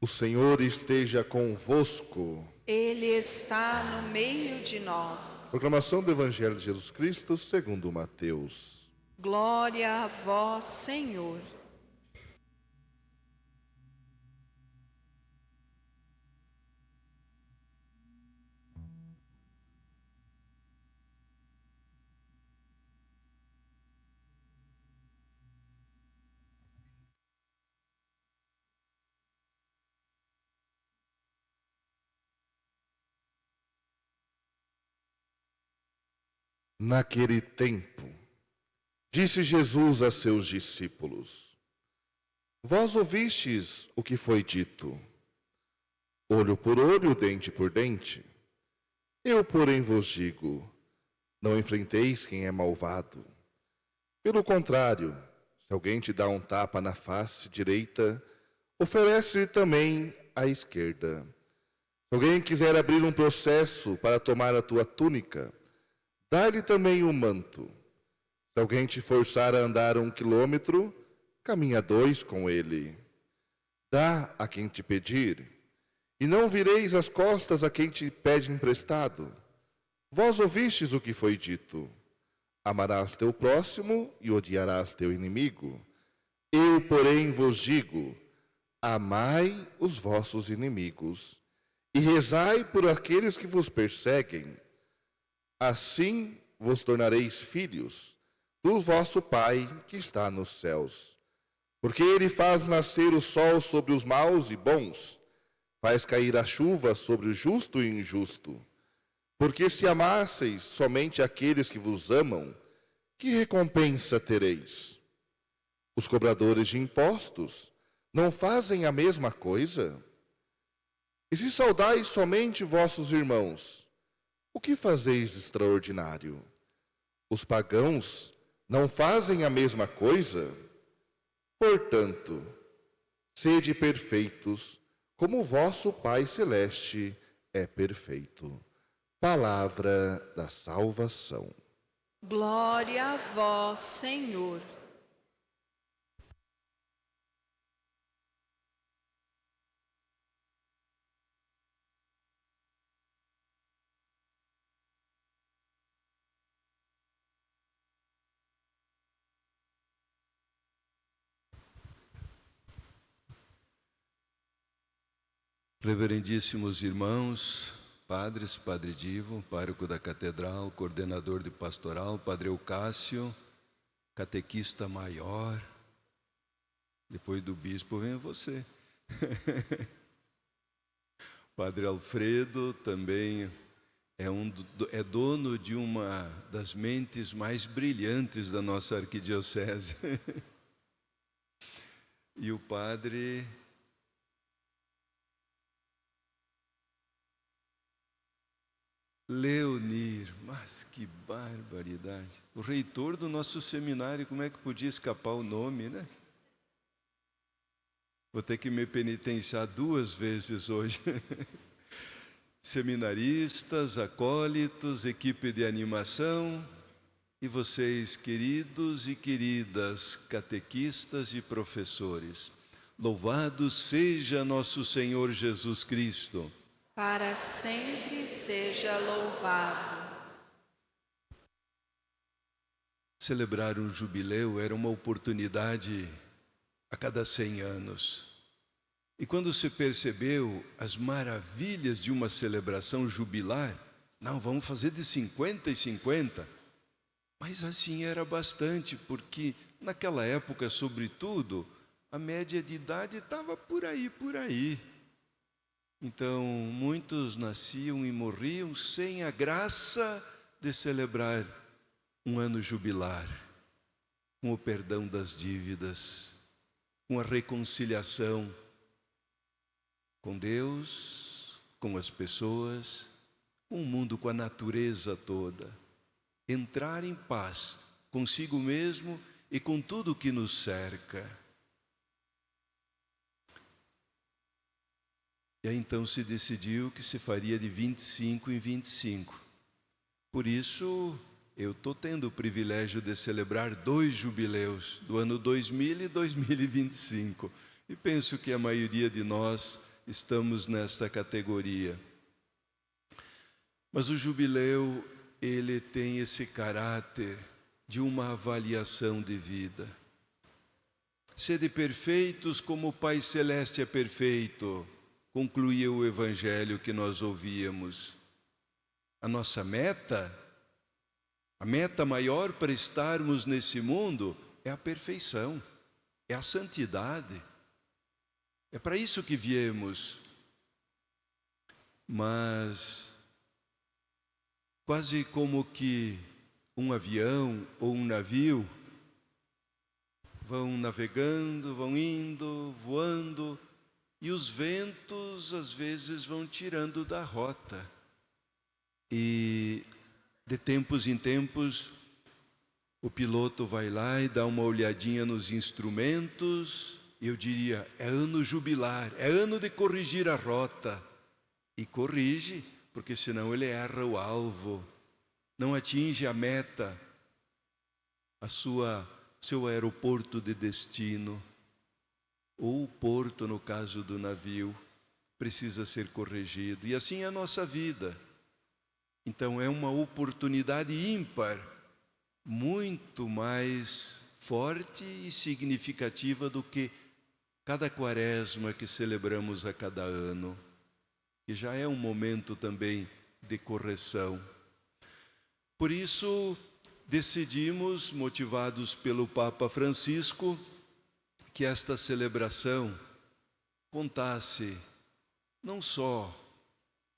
O Senhor esteja convosco. Ele está no meio de nós. Proclamação do Evangelho de Jesus Cristo segundo Mateus. Glória a vós, Senhor. Naquele tempo, disse Jesus a seus discípulos: Vós ouvistes o que foi dito: olho por olho, dente por dente. Eu, porém, vos digo: não enfrenteis quem é malvado. Pelo contrário, se alguém te dá um tapa na face direita, oferece-lhe também a esquerda. Se alguém quiser abrir um processo para tomar a tua túnica, dá-lhe também um manto. Se alguém te forçar a andar 1 quilômetro, caminha 2 com ele. Dá a quem te pedir, e não vireis as costas a quem te pede emprestado. Vós ouvistes o que foi dito: amarás teu próximo e odiarás teu inimigo. Eu, porém, vos digo: amai os vossos inimigos, e rezai por aqueles que vos perseguem. Assim vos tornareis filhos do vosso Pai que está nos céus. Porque Ele faz nascer o sol sobre os maus e bons, faz cair a chuva sobre o justo e injusto. Porque se amasseis somente aqueles que vos amam, que recompensa tereis? Os cobradores de impostos não fazem a mesma coisa? E se saudais somente vossos irmãos, o que fazeis de extraordinário? Os pagãos não fazem a mesma coisa? Portanto, sede perfeitos, como o vosso Pai Celeste é perfeito. Palavra da salvação. Glória a vós, Senhor. Reverendíssimos irmãos, padres, Padre Divo, pároco da Catedral, coordenador de pastoral, Padre Eucássio, catequista maior. Depois do bispo vem você. Padre Alfredo também é dono de uma das mentes mais brilhantes da nossa arquidiocese. E o padre Leonir, mas que barbaridade. O reitor do nosso seminário, como é que podia escapar o nome, né? Vou ter que me penitenciar 2 vezes hoje. Seminaristas, acólitos, equipe de animação e vocês, queridos e queridas catequistas e professores. Louvado seja nosso Senhor Jesus Cristo. Para sempre seja louvado. Celebrar um jubileu era uma oportunidade a cada 100 anos. E quando se percebeu as maravilhas de uma celebração jubilar, não, vamos fazer de 50 e 50. Mas assim era bastante, porque naquela época, sobretudo, a média de idade estava por aí. Então, muitos nasciam e morriam sem a graça de celebrar um ano jubilar, com o perdão das dívidas, com a reconciliação com Deus, com as pessoas, com o mundo, com a natureza toda. Entrar em paz consigo mesmo e com tudo que nos cerca. E aí então se decidiu que se faria de 25 em 25. Por isso, eu estou tendo o privilégio de celebrar 2 jubileus, do ano 2000 e 2025. E penso que a maioria de nós estamos nesta categoria. Mas o jubileu, ele tem esse caráter de uma avaliação de vida. Sede perfeitos como o Pai Celeste é perfeito, concluía o Evangelho que nós ouvíamos. A nossa meta, a meta maior para estarmos nesse mundo é a perfeição, é a santidade. É para isso que viemos. Mas quase como que um avião ou um navio vão navegando, vão indo, voando, e os ventos às vezes vão tirando da rota. E de tempos em tempos o piloto vai lá e dá uma olhadinha nos instrumentos, e eu diria, é ano jubilar, é ano de corrigir a rota. E corrige, porque senão ele erra o alvo, não atinge a meta, seu aeroporto de destino, ou o porto, no caso do navio, precisa ser corrigido. E assim é a nossa vida. Então é uma oportunidade ímpar, muito mais forte e significativa do que cada quaresma que celebramos a cada ano, que já é um momento também de correção. Por isso, decidimos, motivados pelo Papa Francisco, que esta celebração contasse não só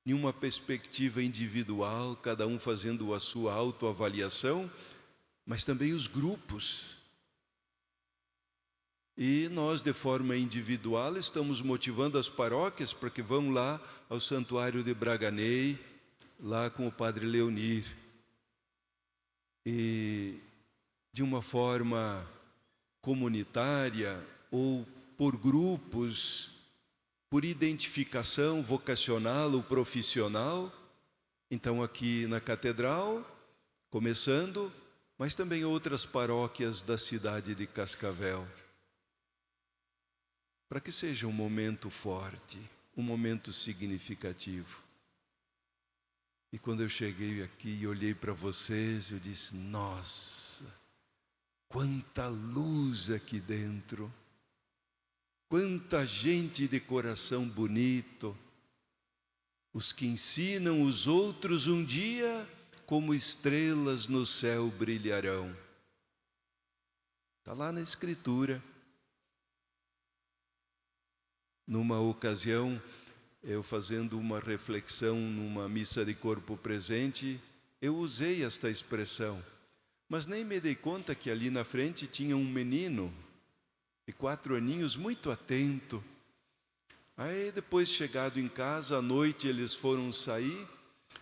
em uma perspectiva individual, cada um fazendo a sua autoavaliação, mas também os grupos. E nós, de forma individual, estamos motivando as paróquias para que vão lá ao Santuário de Braganey, lá com o Padre Leonir. E de uma forma comunitária ou por grupos, por identificação vocacional ou profissional, então aqui na Catedral, começando, mas também outras paróquias da cidade de Cascavel. Para que seja um momento forte, um momento significativo. E quando eu cheguei aqui e olhei para vocês, eu disse, nossa, quanta luz aqui dentro, quanta gente de coração bonito, os que ensinam os outros um dia, como estrelas no céu brilharão. Está lá na Escritura. Numa ocasião, eu fazendo uma reflexão numa missa de corpo presente, eu usei esta expressão, mas nem me dei conta que ali na frente tinha um menino de 4 aninhos muito atento. Aí depois, chegado em casa, à noite eles foram sair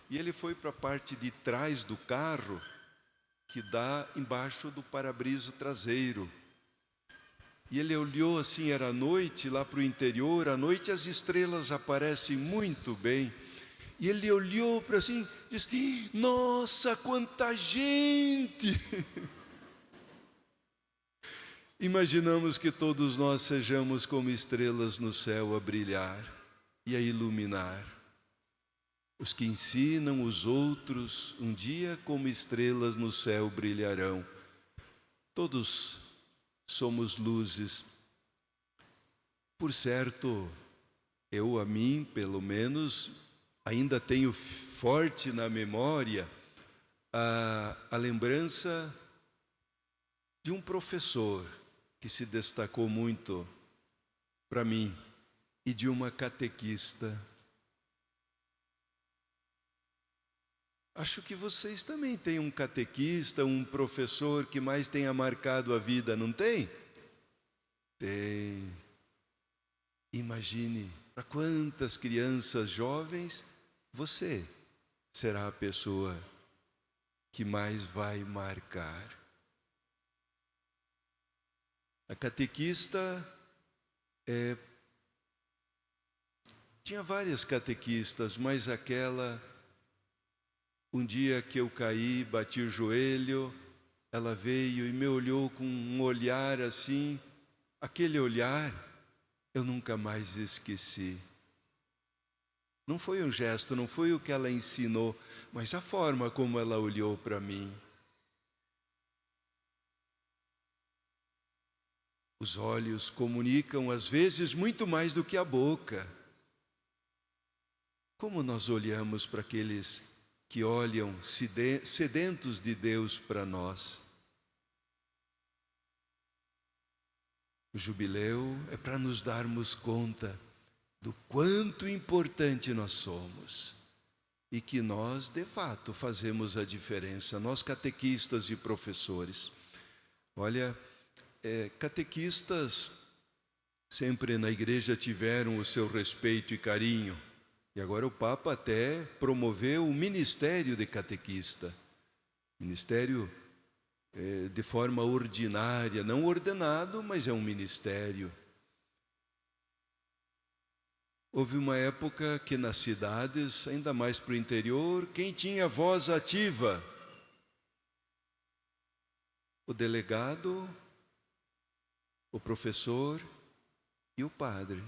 e ele foi para a parte de trás do carro, que dá embaixo do para-brisa traseiro. E ele olhou assim, era noite, lá para o interior, à noite as estrelas aparecem muito bem. E ele olhou para assim, disse, nossa, quanta gente! Imaginamos que todos nós sejamos como estrelas no céu a brilhar e a iluminar. Os que ensinam os outros, um dia como estrelas no céu brilharão. Todos somos luzes. Por certo, eu a mim, pelo menos, ainda tenho forte na memória a lembrança de um professor que se destacou muito para mim e de uma catequista. Acho que vocês também têm um catequista, um professor que mais tenha marcado a vida, não tem? Tem. Imagine, para quantas crianças jovens, você será a pessoa que mais vai marcar. A catequista tinha várias catequistas, mas aquela... Um dia que eu caí, bati o joelho, ela veio e me olhou com um olhar assim, aquele olhar eu nunca mais esqueci. Não foi um gesto, não foi o que ela ensinou, mas a forma como ela olhou para mim. Os olhos comunicam, às vezes, muito mais do que a boca. Como nós olhamos para aqueles que olham sedentos de Deus para nós? O jubileu é para nos darmos conta do quanto importante nós somos e que nós, de fato, fazemos a diferença, nós catequistas e professores. Olha, catequistas sempre na igreja tiveram o seu respeito e carinho, e agora o Papa até promoveu o ministério de catequista, ministério de forma ordinária, não ordenado, mas é um ministério. Houve uma época que nas cidades, ainda mais para o interior, quem tinha voz ativa? O delegado, o professor e o padre.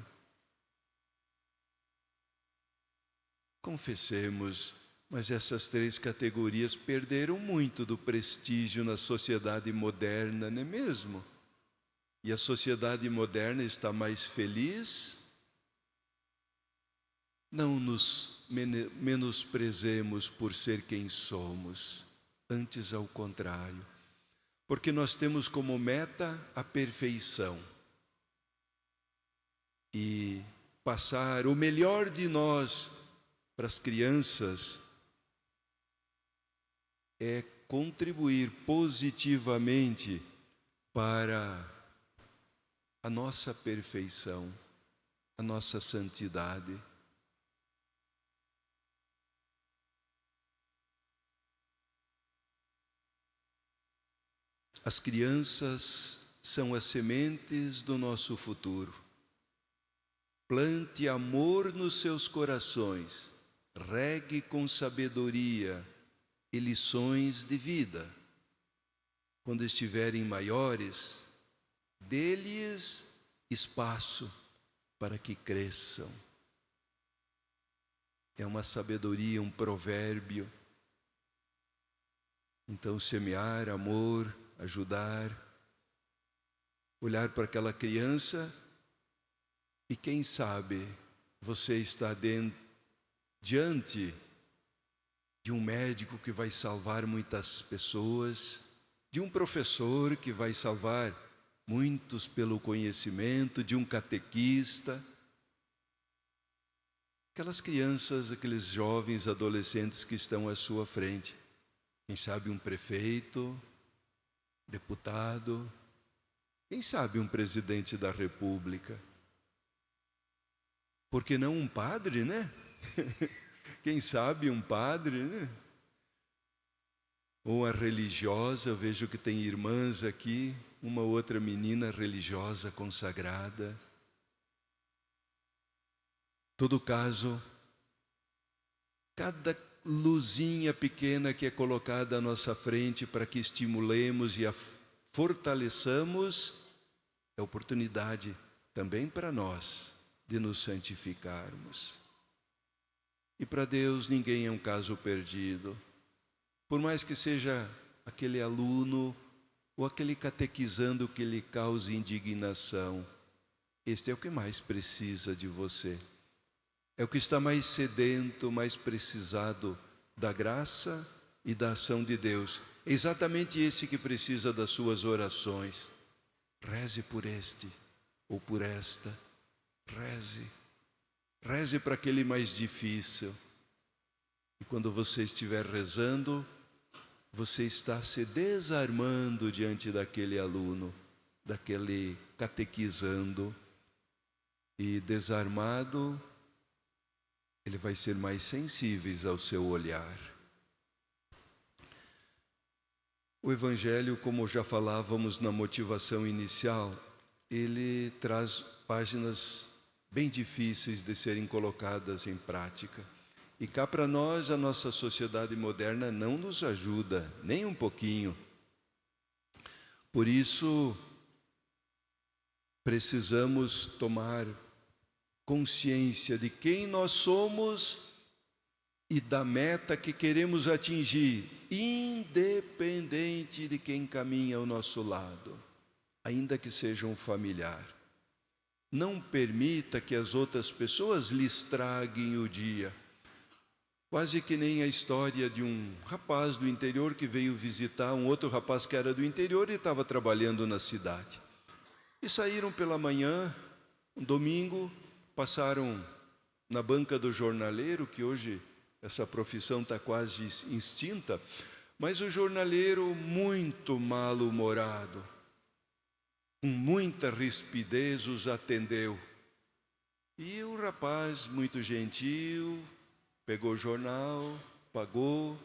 Confessemos, mas essas três categorias perderam muito do prestígio na sociedade moderna, não é mesmo? E a sociedade moderna está mais feliz? Não nos menosprezemos por ser quem somos, antes ao contrário, porque nós temos como meta a perfeição e passar o melhor de nós para as crianças é contribuir positivamente para a nossa perfeição, a nossa santidade. As crianças são as sementes do nosso futuro. Plante amor nos seus corações, regue com sabedoria e lições de vida. Quando estiverem maiores, dê-lhes espaço para que cresçam. É uma sabedoria, um provérbio. Então, semear amor, ajudar, olhar para aquela criança e quem sabe você está diante de um médico que vai salvar muitas pessoas, de um professor que vai salvar muitos pelo conhecimento, de um catequista. Aquelas crianças, aqueles jovens, adolescentes que estão à sua frente, quem sabe um prefeito, deputado, quem sabe um presidente da República. Por que não um padre, né? Quem sabe um padre, né? Ou a religiosa, eu vejo que tem irmãs aqui, uma outra menina religiosa consagrada. Todo caso, cada luzinha pequena que é colocada à nossa frente para que estimulemos e a fortaleçamos, é oportunidade também para nós de nos santificarmos. E para Deus ninguém é um caso perdido. Por mais que seja aquele aluno ou aquele catequizando que lhe cause indignação, este é o que mais precisa de você. É o que está mais sedento, mais precisado da graça e da ação de Deus. É exatamente esse que precisa das suas orações. Reze por este ou por esta. Reze. Reze para aquele mais difícil. E quando você estiver rezando, você está se desarmando diante daquele aluno, daquele catequizando. E desarmado, ele vai ser mais sensível ao seu olhar. O Evangelho, como já falávamos na motivação inicial, ele traz páginas bem difíceis de serem colocadas em prática. E cá para nós, a nossa sociedade moderna não nos ajuda, nem um pouquinho. Por isso, precisamos tomar consciência de quem nós somos e da meta que queremos atingir, independente de quem caminha ao nosso lado, ainda que seja um familiar. Não permita que as outras pessoas lhe estraguem o dia. Quase que nem a história de um rapaz do interior que veio visitar um outro rapaz que era do interior e estava trabalhando na cidade. E saíram pela manhã, um domingo, passaram na banca do jornaleiro, que hoje essa profissão está quase extinta, mas o jornaleiro muito mal-humorado, com muita rispidez, os atendeu. E o rapaz, muito gentil, pegou o jornal, pagou,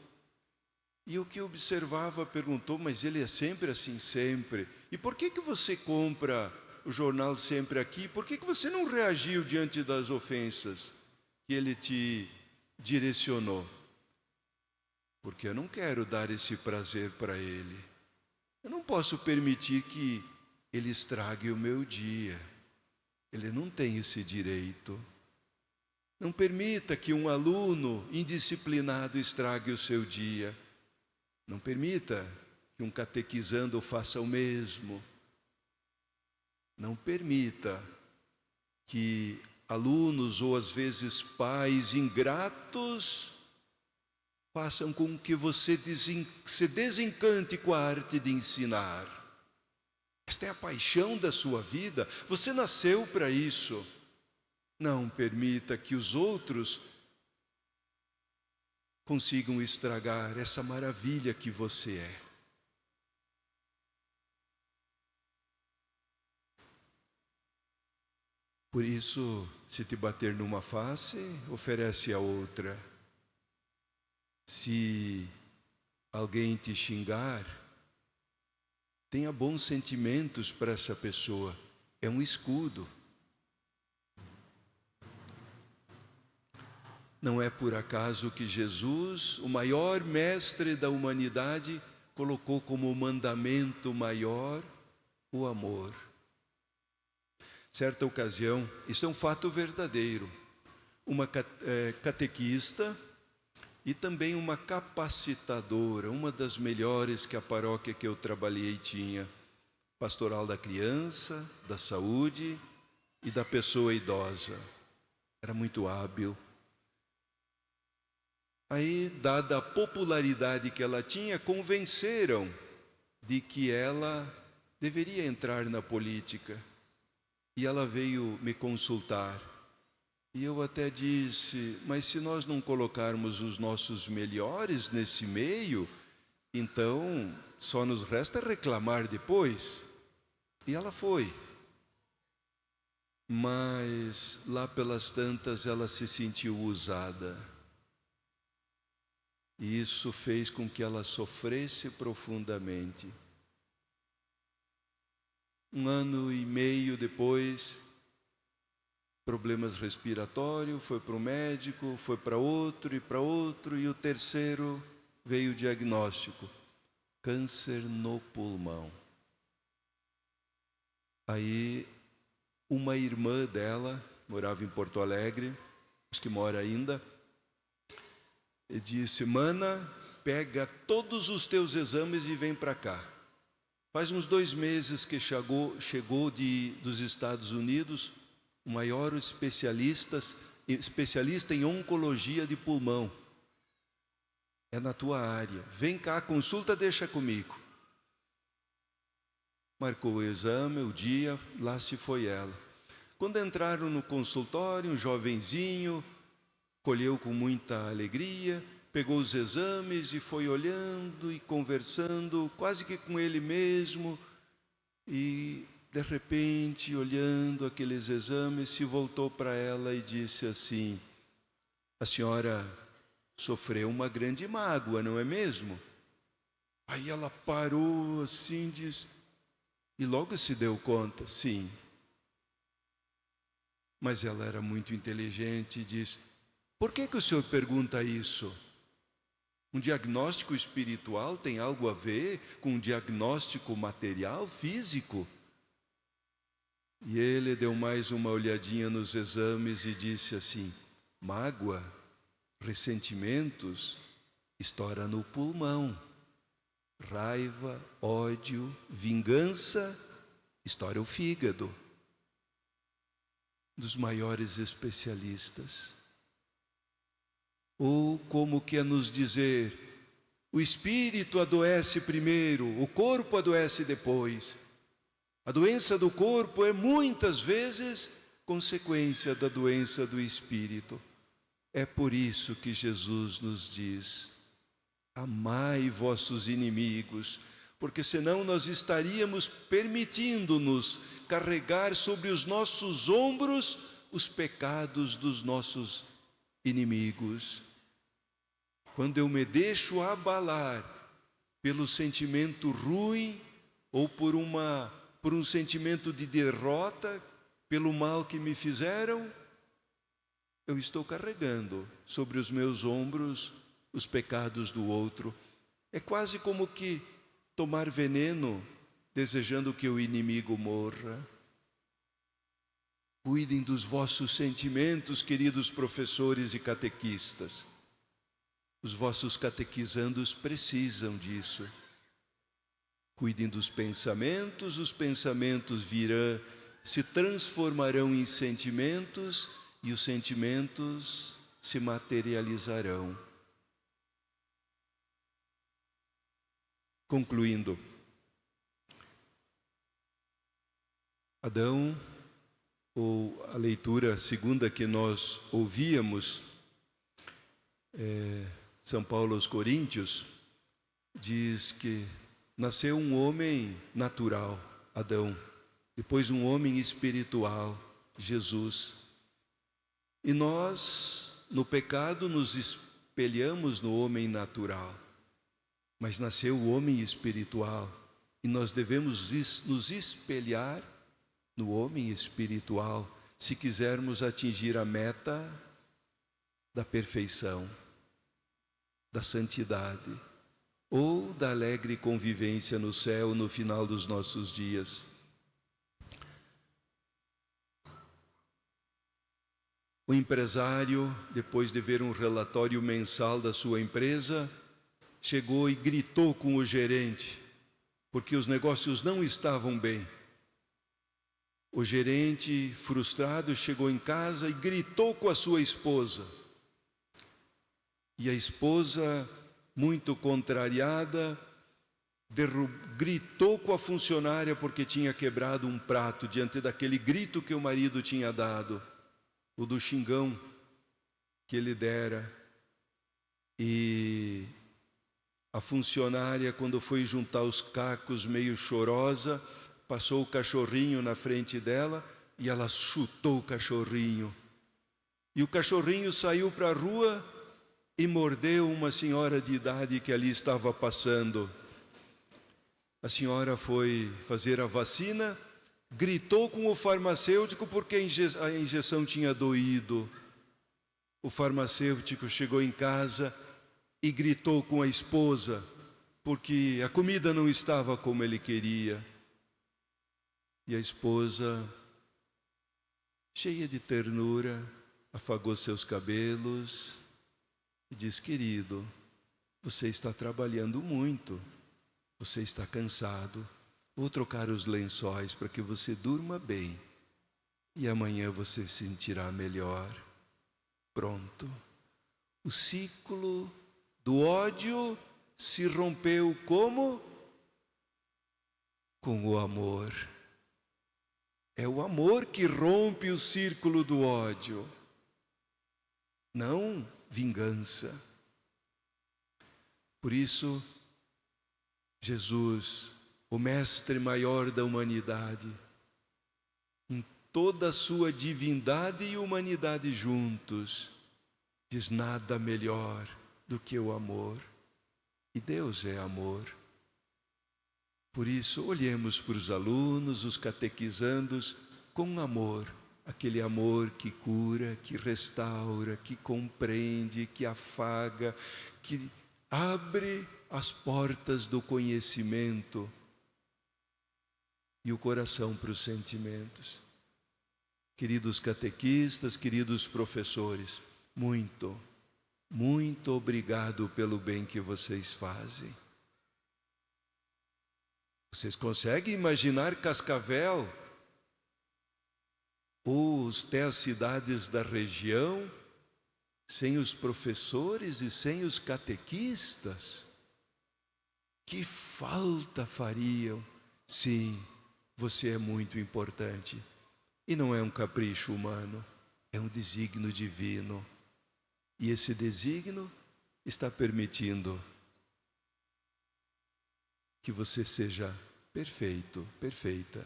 e o que observava perguntou: mas ele é sempre assim? Sempre. E por que você compra o jornal sempre aqui? Por que você não reagiu diante das ofensas que ele te direcionou? Porque eu não quero dar esse prazer para ele. Eu não posso permitir que ele estrague o meu dia. Ele não tem esse direito. Não permita que um aluno indisciplinado estrague o seu dia. Não permita que um catequizando faça o mesmo. Não permita que alunos ou às vezes pais ingratos façam com que você se desencante com a arte de ensinar. Esta é a paixão da sua vida, você nasceu para isso. Não permita que os outros consigam estragar essa maravilha que você é. Por isso, se te bater numa face, oferece a outra. Se alguém te xingar, tenha bons sentimentos para essa pessoa. É um escudo. Não é por acaso que Jesus, o maior mestre da humanidade, colocou como mandamento maior o amor. Certa ocasião, isso é um fato verdadeiro, uma catequista e também uma capacitadora, uma das melhores que a paróquia que eu trabalhei tinha, pastoral da criança, da saúde e da pessoa idosa. Era muito hábil. Aí, dada a popularidade que ela tinha, convenceram de que ela deveria entrar na política. E ela veio me consultar. E eu até disse: mas se nós não colocarmos os nossos melhores nesse meio, então só nos resta reclamar depois. E ela foi. Mas lá pelas tantas ela se sentiu usada. E isso fez com que ela sofresse profundamente. 1 ano e meio depois, problemas respiratórios, foi para o médico, foi para outro, e o terceiro veio o diagnóstico: câncer no pulmão. Aí, uma irmã dela, morava em Porto Alegre, acho que mora ainda, e disse: mana, pega todos os teus exames e vem para cá. Faz uns 2 meses que chegou dos Estados Unidos o maior especialista em oncologia de pulmão. É na tua área. Vem cá, consulta, deixa comigo. Marcou o exame, o dia, lá se foi ela. Quando entraram no consultório, um jovenzinho colheu com muita alegria, pegou os exames e foi olhando e conversando, quase que com ele mesmo, e de repente, olhando aqueles exames, se voltou para ela e disse assim: a senhora sofreu uma grande mágoa, não é mesmo? Aí ela parou assim, e logo se deu conta: sim. Mas ela era muito inteligente e disse: por que o senhor pergunta isso? Um diagnóstico espiritual tem algo a ver com um diagnóstico material, físico? E ele deu mais uma olhadinha nos exames e disse assim: mágoa, ressentimentos, estoura no pulmão. Raiva, ódio, vingança, estoura o fígado. Dos maiores especialistas. Ou como quer nos dizer, o espírito adoece primeiro, o corpo adoece depois. A doença do corpo é muitas vezes consequência da doença do espírito. É por isso que Jesus nos diz: amai vossos inimigos, porque senão nós estaríamos permitindo-nos carregar sobre os nossos ombros os pecados dos nossos inimigos. Quando eu me deixo abalar pelo sentimento ruim ou por um sentimento de derrota, pelo mal que me fizeram, eu estou carregando sobre os meus ombros os pecados do outro. É quase como que tomar veneno desejando que o inimigo morra. Cuidem dos vossos sentimentos, queridos professores e catequistas. Os vossos catequizandos precisam disso. Cuidem dos pensamentos, os pensamentos virão, se transformarão em sentimentos e os sentimentos se materializarão. Concluindo, Adão, ou a leitura segunda que nós ouvíamos, São Paulo aos Coríntios, diz que nasceu um homem natural, Adão, depois um homem espiritual, Jesus. E nós, no pecado, nos espelhamos no homem natural. Mas nasceu o homem espiritual e nós devemos nos espelhar no homem espiritual se quisermos atingir a meta da perfeição, da santidade ou da alegre convivência no céu no final dos nossos dias. O empresário, depois de ver um relatório mensal da sua empresa, chegou e gritou com o gerente, porque os negócios não estavam bem. O gerente, frustrado, chegou em casa e gritou com a sua esposa. E a esposa, muito contrariada, gritou com a funcionária porque tinha quebrado um prato diante daquele grito que o marido tinha dado, o do xingão que ele dera. E a funcionária, quando foi juntar os cacos, meio chorosa, passou o cachorrinho na frente dela e ela chutou o cachorrinho. E o cachorrinho saiu para a rua e mordeu uma senhora de idade que ali estava passando. A senhora foi fazer a vacina, gritou com o farmacêutico porque a injeção tinha doído. O farmacêutico chegou em casa e gritou com a esposa porque a comida não estava como ele queria. E a esposa, cheia de ternura, afagou seus cabelos e disse: querido, você está trabalhando muito, você está cansado, vou trocar os lençóis para que você durma bem e amanhã você se sentirá melhor. Pronto. O ciclo do ódio se rompeu como? Com o amor. É o amor que rompe o círculo do ódio, não vingança. Por isso, Jesus, o mestre maior da humanidade, em toda a sua divindade e humanidade juntos, diz: nada melhor do que o amor. E Deus é amor. Por isso, olhemos para os alunos, os catequizandos, com amor. Aquele amor que cura, que restaura, que compreende, que afaga, que abre as portas do conhecimento e o coração para os sentimentos. Queridos catequistas, queridos professores, muito, muito obrigado pelo bem que vocês fazem. Vocês conseguem imaginar Cascavel ou até as cidades da região sem os professores e sem os catequistas? Que falta fariam? Sim, você é muito importante. E não é um capricho humano, é um desígnio divino. E esse desígnio está permitindo que você seja perfeito, perfeita,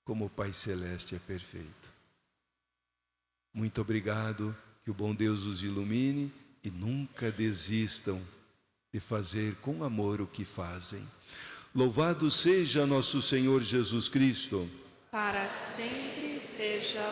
como o Pai Celeste é perfeito. Muito obrigado, que o bom Deus os ilumine e nunca desistam de fazer com amor o que fazem. Louvado seja nosso Senhor Jesus Cristo. Para sempre seja